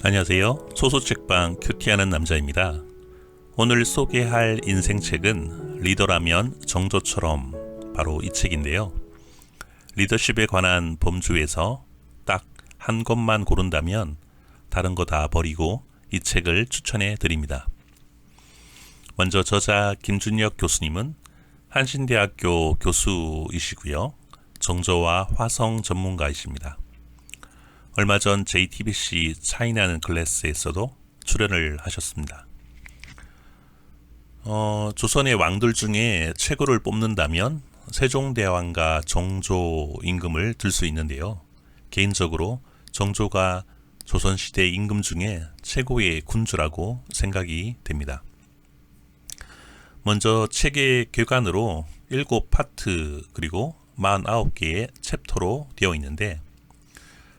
안녕하세요. 소소책방 큐티하는 남자입니다. 오늘 소개할 인생책은 리더라면 정조처럼, 바로 이 책인데요. 리더십에 관한 범주에서 딱 한 것만 고른다면 다른 거 다 버리고 이 책을 추천해 드립니다. 먼저 저자 김준혁 교수님은 한신대학교 교수이시고요. 정조와 화성 전문가이십니다. 얼마 전 JTBC 차이나는 클래스에서도 출연을 하셨습니다. 조선의 왕들 중에 최고를 뽑는다면 세종대왕과 정조 임금을 들 수 있는데요. 개인적으로 정조가 조선시대 임금 중에 최고의 군주라고 생각이 됩니다. 먼저 책의 궤관으로 7파트 그리고 49개의 챕터로 되어 있는데,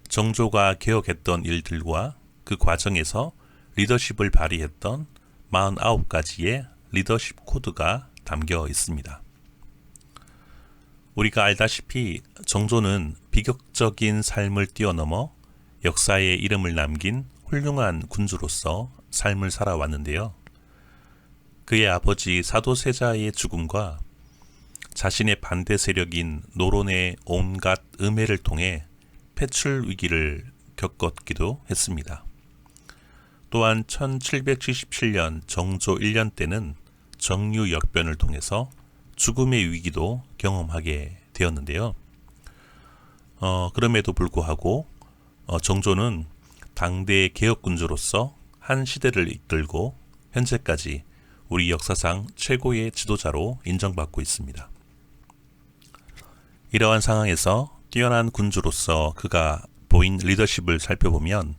정조가 개혁했던 일들과 그 과정에서 리더십을 발휘했던 49가지의 리더십 코드가 담겨 있습니다. 우리가 알다시피 정조는 비극적인 삶을 뛰어넘어 역사에 이름을 남긴 훌륭한 군주로서 삶을 살아왔는데요. 그의 아버지 사도세자의 죽음과 자신의 반대 세력인 노론의 온갖 음해를 통해 패출 위기를 겪었기도 했습니다. 또한 1777년 정조 1년 때는 정유역변을 통해서 죽음의 위기도 경험하게 되었는데요. 그럼에도 불구하고 정조는 당대 개혁군주로서 한 시대를 이끌고 현재까지 우리 역사상 최고의 지도자로 인정받고 있습니다. 이러한 상황에서 뛰어난 군주로서 그가 보인 리더십을 살펴보면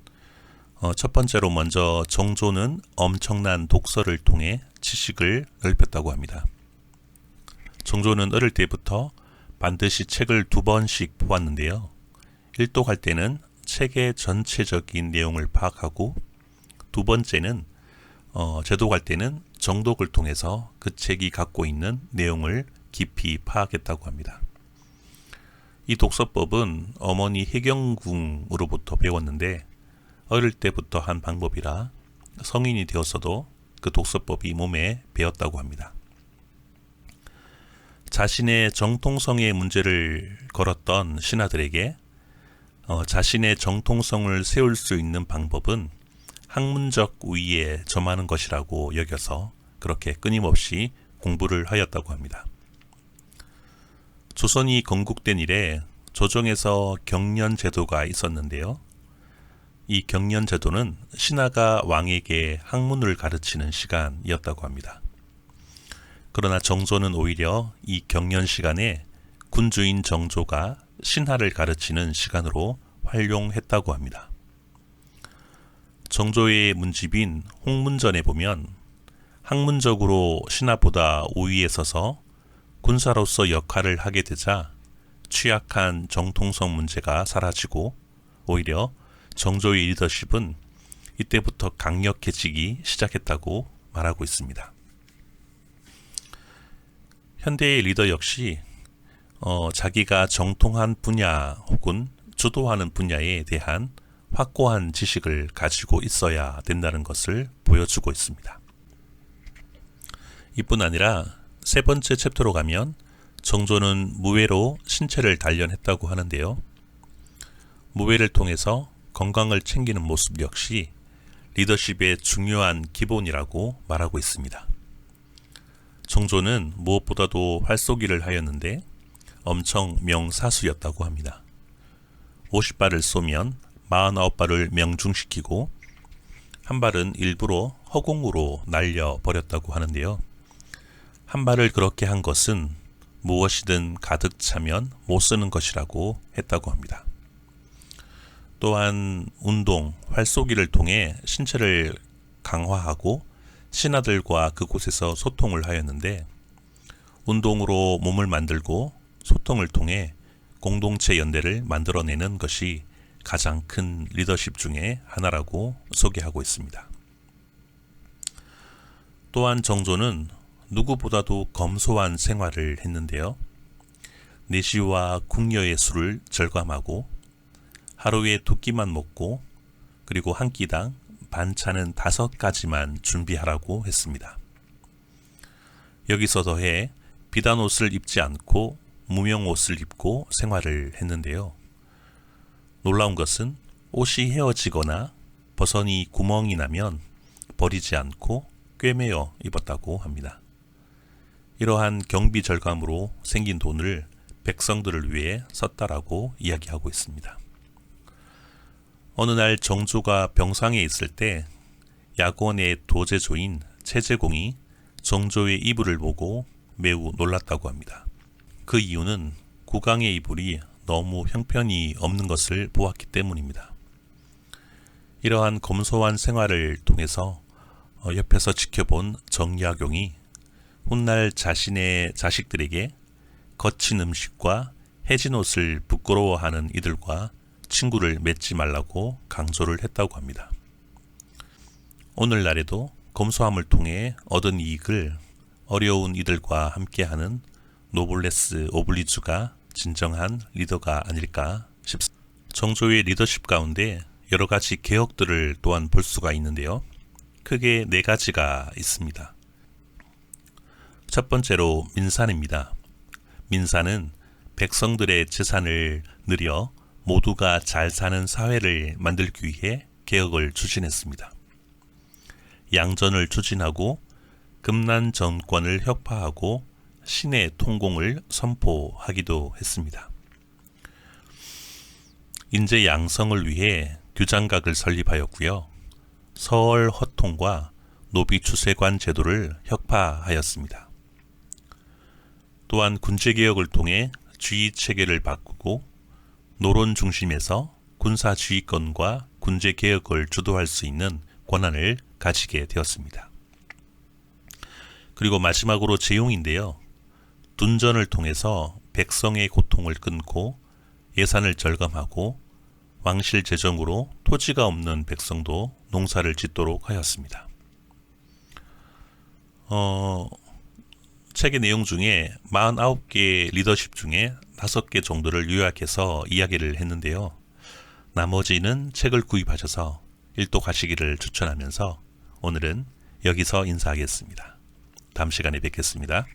첫 번째로 먼저 정조는 엄청난 독서를 통해 지식을 넓혔다고 합니다. 정조는 어릴 때부터 반드시 책을 2번씩 보았는데요. 일독할 때는 책의 전체적인 내용을 파악하고, 두 번째는 재독할 때는 정독을 통해서 그 책이 갖고 있는 내용을 깊이 파악했다고 합니다. 이 독서법은 어머니 혜경궁으로부터 배웠는데, 어릴 때부터 한 방법이라 성인이 되었어도 그 독서법이 몸에 배었다고 합니다. 자신의 정통성의 문제를 걸었던 신하들에게 자신의 정통성을 세울 수 있는 방법은 학문적 우위에 점하는 것이라고 여겨서 그렇게 끊임없이 공부를 하였다고 합니다. 조선이 건국된 이래 조정에서 경련제도가 있었는데요. 이 경련제도는 신하가 왕에게 학문을 가르치는 시간이었다고 합니다. 그러나 정조는 오히려 이 경련 시간에 군주인 정조가 신하를 가르치는 시간으로 활용했다고 합니다. 정조의 문집인 홍문전에 보면 학문적으로 신하보다 우위에 서서 군사로서 역할을 하게 되자 취약한 정통성 문제가 사라지고 오히려 정조의 리더십은 이때부터 강력해지기 시작했다고 말하고 있습니다. 현대의 리더 역시 자기가 정통한 분야 혹은 주도하는 분야에 대한 확고한 지식을 가지고 있어야 된다는 것을 보여주고 있습니다. 이뿐 아니라 세 번째 챕터로 가면 정조는 무외로 신체를 단련했다고 하는데요. 무외를 통해서 건강을 챙기는 모습 역시 리더십의 중요한 기본이라고 말하고 있습니다. 정조는 무엇보다도 활쏘기를 하였는데 엄청 명사수였다고 합니다. 50발을 쏘면 49발을 명중시키고 한 발은 일부러 허공으로 날려버렸다고 하는데요. 한 발을 그렇게 한 것은 무엇이든 가득 차면 못 쓰는 것이라고 했다고 합니다. 또한 운동, 활쏘기를 통해 신체를 강화하고 신하들과 그곳에서 소통을 하였는데, 운동으로 몸을 만들고 소통을 통해 공동체 연대를 만들어내는 것이 가장 큰 리더십 중에 하나라고 소개하고 있습니다. 또한 정조는 누구보다도 검소한 생활을 했는데요. 내시와 궁녀의 술을 절감하고 하루에 2끼만 먹고 그리고 한 끼당 반찬은 5가지만 준비하라고 했습니다. 여기서 더해 비단 옷을 입지 않고 무명 옷을 입고 생활을 했는데요. 놀라운 것은 옷이 헤어지거나 버선이 구멍이 나면 버리지 않고 꿰매어 입었다고 합니다. 이러한 경비 절감으로 생긴 돈을 백성들을 위해 썼다라고 이야기하고 있습니다. 어느 날 정조가 병상에 있을 때 약원의 도제조인 최재공이 정조의 이불을 보고 매우 놀랐다고 합니다. 그 이유는 국왕의 이불이 너무 형편이 없는 것을 보았기 때문입니다. 이러한 검소한 생활을 통해서 옆에서 지켜본 정약용이 훗날 자신의 자식들에게 거친 음식과 해진 옷을 부끄러워하는 이들과 친구를 맺지 말라고 강조를 했다고 합니다. 오늘날에도 검소함을 통해 얻은 이익을 어려운 이들과 함께하는 노블레스 오블리주가 진정한 리더가 아닐까 싶습니다. 정조의 리더십 가운데 여러 가지 개혁들을 또한 볼 수가 있는데요. 크게 4가지가 있습니다. 첫 번째로 민산입니다. 민산은 백성들의 재산을 늘려 모두가 잘 사는 사회를 만들기 위해 개혁을 추진했습니다. 양전을 추진하고 금난 정권을 혁파하고 신의 통공을 선포하기도 했습니다. 인재 양성을 위해 규장각을 설립하였고요. 서얼 허통과 노비 추세관 제도를 혁파하였습니다. 또한 군제개혁을 통해 지휘체계를 바꾸고 노론 중심에서 군사지휘권과 군제개혁을 주도할 수 있는 권한을 가지게 되었습니다. 그리고 마지막으로 재용인데요. 둔전을 통해서 백성의 고통을 끊고 예산을 절감하고 왕실 재정으로 토지가 없는 백성도 농사를 짓도록 하였습니다. 책의 내용 중에 49개 리더십 중에 5개 정도를 요약해서 이야기를 했는데요. 나머지는 책을 구입하셔서 일독하시기를 추천하면서 오늘은 여기서 인사하겠습니다. 다음 시간에 뵙겠습니다.